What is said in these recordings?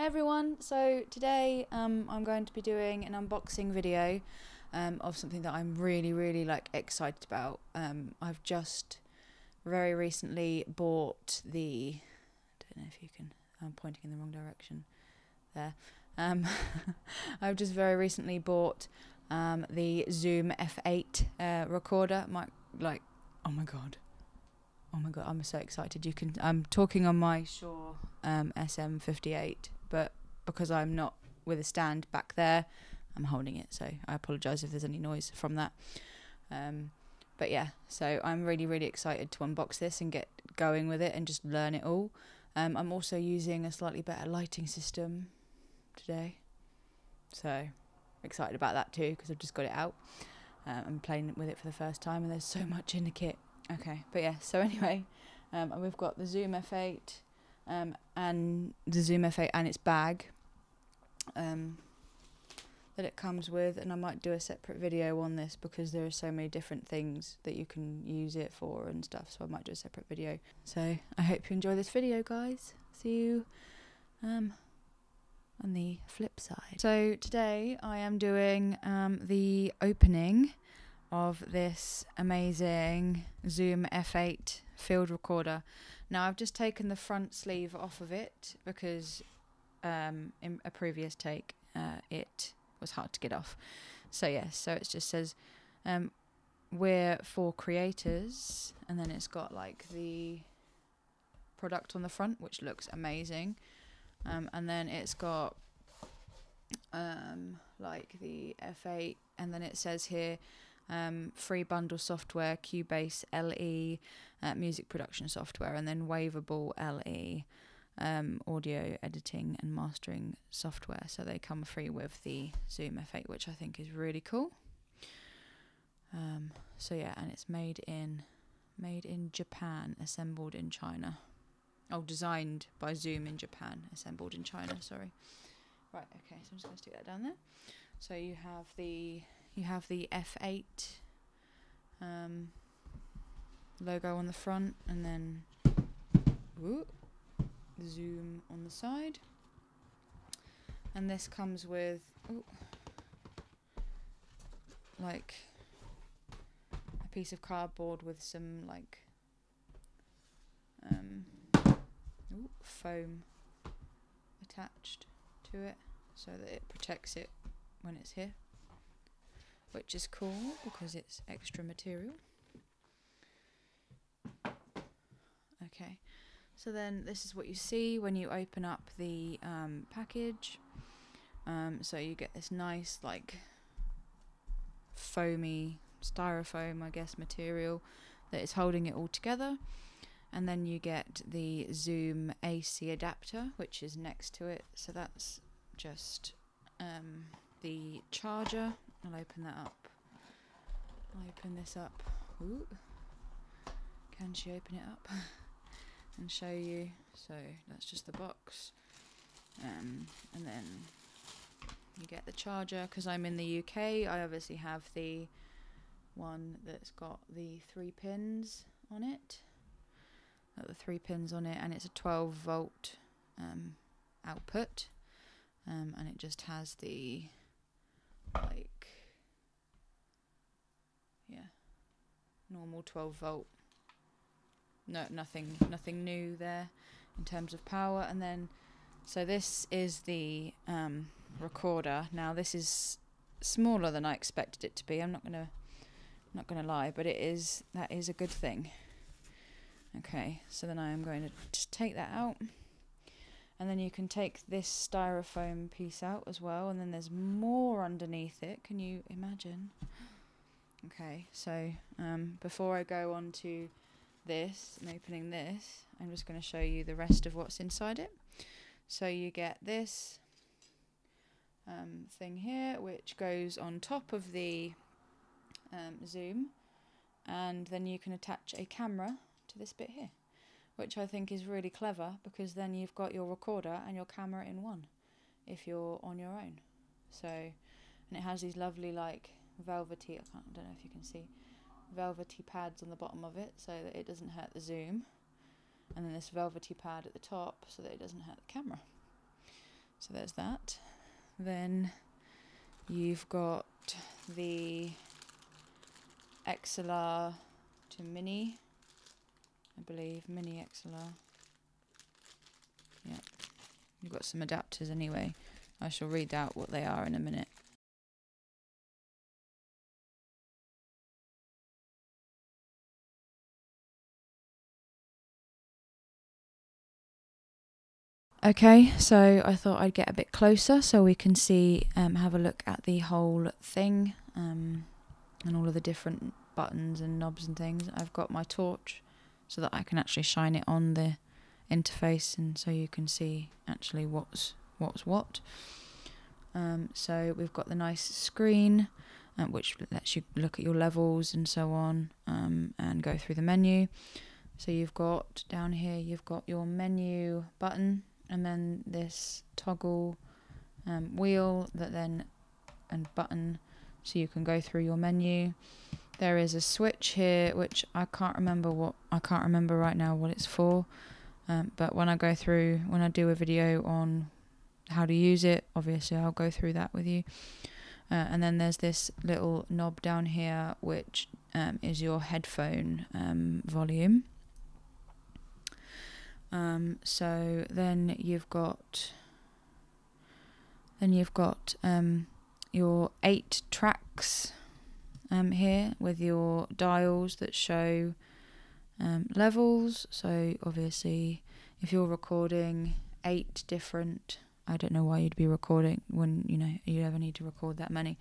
Hi everyone, so today I'm going to be doing an unboxing video of something that I'm really excited about. I've just very recently bought the, I don't know if you can, I'm pointing in the wrong direction there. I've just very recently bought the Zoom F8 recorder. Oh my god, I'm so excited. I'm talking on my Shure SM58, but because I'm not with a stand back there, I'm holding it, so I apologise if there's any noise from that. But yeah, so I'm really excited to unbox this and get going with it and just learn it all. I'm also using a slightly better lighting system today, so excited about that too because I've just got it out. I'm playing with it for the first time and there's so much in the kit. Okay, but yeah, so anyway, we've got the Zoom F8 and the Zoom F8 and its bag that it comes with, and I might do a separate video on this because there are so many different things that you can use it for and stuff, so I might do a separate video. So I hope you enjoy this video, guys. See you on the flip side. So today I am doing the opening of this amazing Zoom F8 field recorder. Now I've just taken the front sleeve off of it because in a previous take it was hard to get off. So yes, so it just says we're for creators, and then it's got like the product on the front, which looks amazing, and then it's got like the F8, and then it says here free bundle software, Cubase LE, music production software, and then Waveable LE, audio editing and mastering software. So they come free with the Zoom F8, which I think is really cool. So yeah, and it's made in Japan, assembled in China. Oh, designed by Zoom in Japan, assembled in China. Sorry. Right. Okay. So I'm just going to stick that down there. So you have the F8 logo on the front, and then Zoom on the side, and this comes with like a piece of cardboard with some like foam attached to it so that it protects it when it's here, which is cool because it's extra material. Okay, so then this is what you see when you open up the package. So you get this nice like foamy styrofoam, I guess, material that is holding it all together, and then you get the Zoom AC adapter, which is next to it. So that's just the charger. I'll open that up. I'll open this up. Ooh. Can she open it up and show you? So that's just the box, and then you get the charger. Because I'm in the UK, I obviously have the one that's got the 3 pins on it. And it's a 12-volt output, and it just has the normal 12-volt. No, nothing new there in terms of power. And then so this is the recorder. Now this is smaller than I expected it to be. I'm not gonna lie, but that is a good thing. Okay, so then I am going to just take that out, and then you can take this styrofoam piece out as well, and then there's more underneath it. Can you imagine? Okay, so before I go on to this and opening this, I'm just going to show you the rest of what's inside it. So you get this thing here, which goes on top of the Zoom, and then you can attach a camera to this bit here, which I think is really clever, because then you've got your recorder and your camera in one if you're on your own. So, and it has these lovely like velvety, I don't know if you can see, velvety pads on the bottom of it so that it doesn't hurt the Zoom, and then this velvety pad at the top so that it doesn't hurt the camera. So there's that. Then you've got the XLR to Mini, I believe, Mini XLR. Yeah, you've got some adapters anyway. I shall read out what they are in a minute. Okay, so I thought I'd get a bit closer so we can see, have a look at the whole thing, and all of the different buttons and knobs and things. I've got my torch so that I can actually shine it on the interface, and so you can see actually what's what. So we've got the nice screen, which lets you look at your levels and so on, and go through the menu. So you've got down here, you've got your menu button, and then this toggle wheel and button, so you can go through your menu. There is a switch here, which I can't remember right now what it's for. But when I do a video on how to use it, obviously I'll go through that with you. And then there's this little knob down here, which is your headphone volume. So then you've got your 8 tracks here with your dials that show levels. So obviously if you're recording 8 different, I don't know why you'd be recording when you ever need to record that many,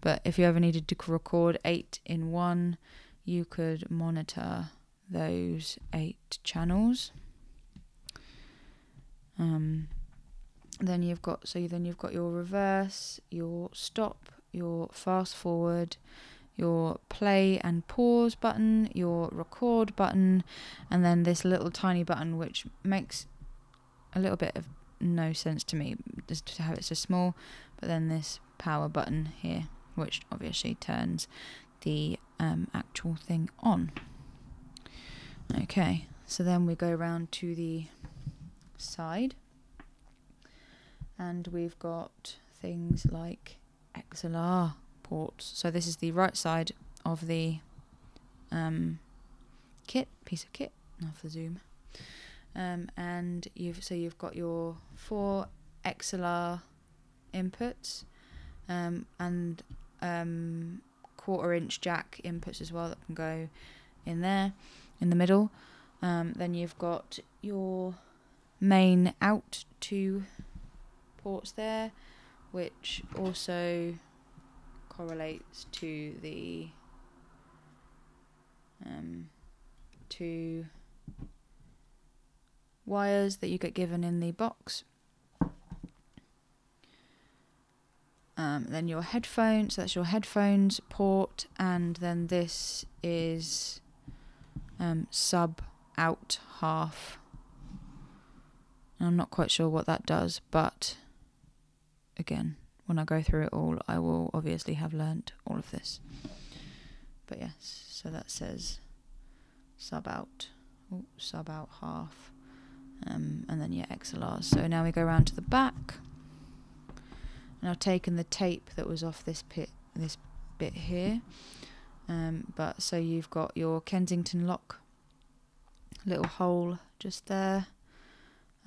but if you ever needed to record 8 in one, you could monitor those 8 channels. Then you've got your reverse, your stop, your fast forward, your play and pause button, your record button, and then this little tiny button which makes a little bit of no sense to me, just to have it so small, but then this power button here, which obviously turns the actual thing on. Okay, so then we go around to the side, and we've got things like XLR ports. So this is the right side of the piece of kit of the Zoom, and you've got your 4 XLR inputs, and 1/4" jack inputs as well that can go in there in the middle. Then you've got your main out 2 ports there, which also correlates to the 2 wires that you get given in the box. Then your headphones, so that's your headphones port, and then this is sub out half. And I'm not quite sure what that does, but again, when I go through it all, I will obviously have learnt all of this. But yes, so that says sub out half, and then your XLRs. So now we go around to the back, and I've taken the tape that was off this bit here. But so you've got your Kensington lock, little hole just there.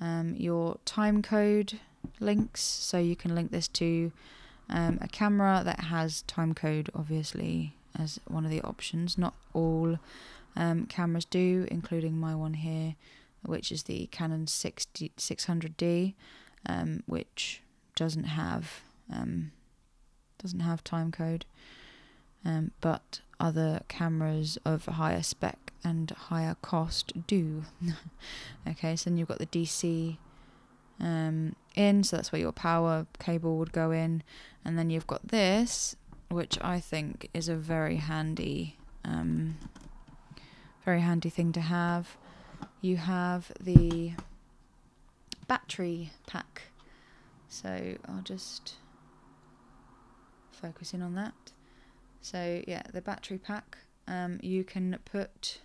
Your time code links, so you can link this to a camera that has time code, obviously, as one of the options. Not all cameras do, including my one here, which is the Canon 600D, which doesn't have time code, but other cameras of higher spec and higher cost do. Okay, so then you've got the DC in, so that's where your power cable would go in, and then you've got this, which I think is a very handy thing to have. You have the battery pack, so I'll just focus in on that. So yeah, the battery pack, you can put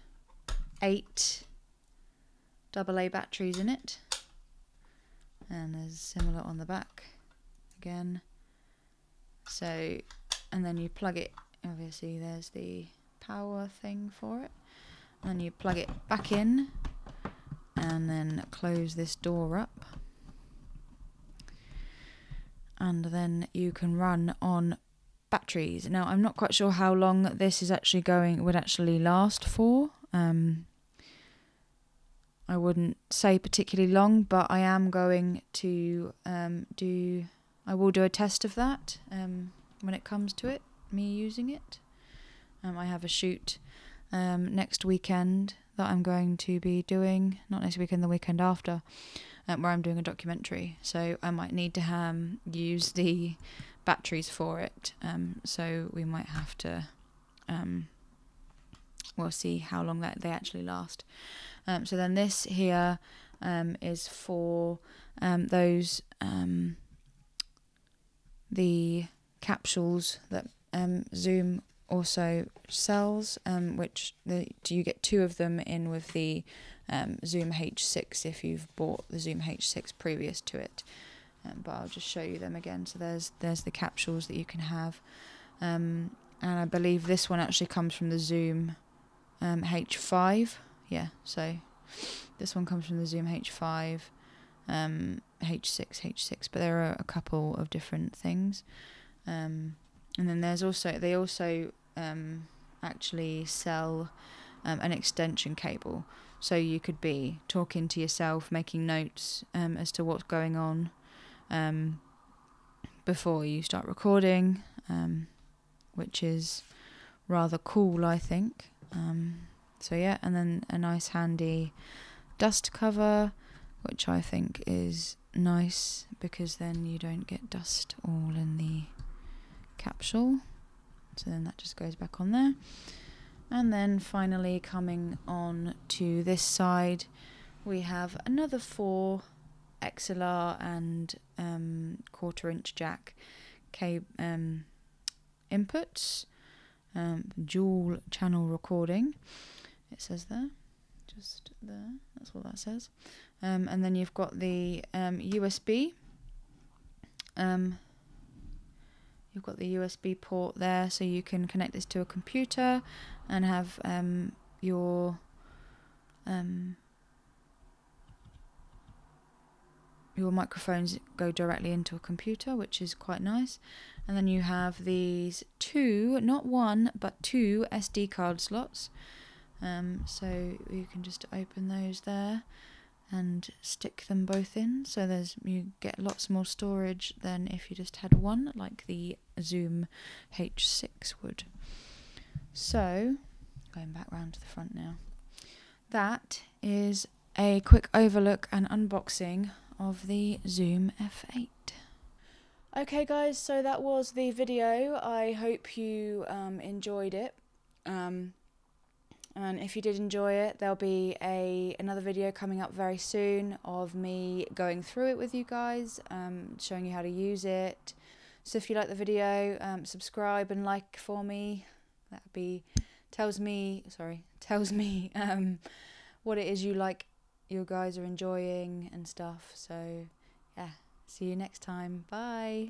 8 AA batteries in it, and there's similar on the back again. So, and then you plug it, obviously there's the power thing for it, and then you plug it back in and then close this door up, and then you can run on batteries. Now I'm not quite sure how long this is actually would actually last for. I wouldn't say particularly long, but I am going to I will do a test of that when it comes to it, me using it. I have a shoot next weekend that I'm going to be doing, not next weekend, the weekend after, where I'm doing a documentary. So I might need to use the batteries for it. So we might have to, we'll see how long they actually last. So then this here is for those the capsules that Zoom also sells, which you get 2 of them in with the Zoom H6 if you've bought the Zoom H6 previous to it. But I'll just show you them again. So there's the capsules that you can have, and I believe this one actually comes from the Zoom H5. Yeah, so this one comes from the Zoom H5, H6, but there are a couple of different things. And then they also actually sell an extension cable, so you could be talking to yourself, making notes as to what's going on before you start recording, which is rather cool, I think. So yeah, and then a nice handy dust cover, which I think is nice because then you don't get dust all in the capsule. So then that just goes back on there. And then finally, coming on to this side, we have another 4 XLR and 1/4-inch jack inputs, dual channel recording. It says there, just there, that's what that says. And then you've got the USB. You've got the USB port there, so you can connect this to a computer and have your microphones go directly into a computer, which is quite nice. And then you have these 2, not 1, but 2 SD card slots. So you can just open those there and stick them both in. So you get lots more storage than if you just had one, like the Zoom H6 would. So, going back round to the front now. That is a quick overlook and unboxing of the Zoom F8. Okay guys, so that was the video. I hope you enjoyed it. And if you did enjoy it, there'll be another video coming up very soon of me going through it with you guys, showing you how to use it. So if you like the video, subscribe and like for me. That tells me what it is you guys are enjoying and stuff. So yeah, see you next time. Bye.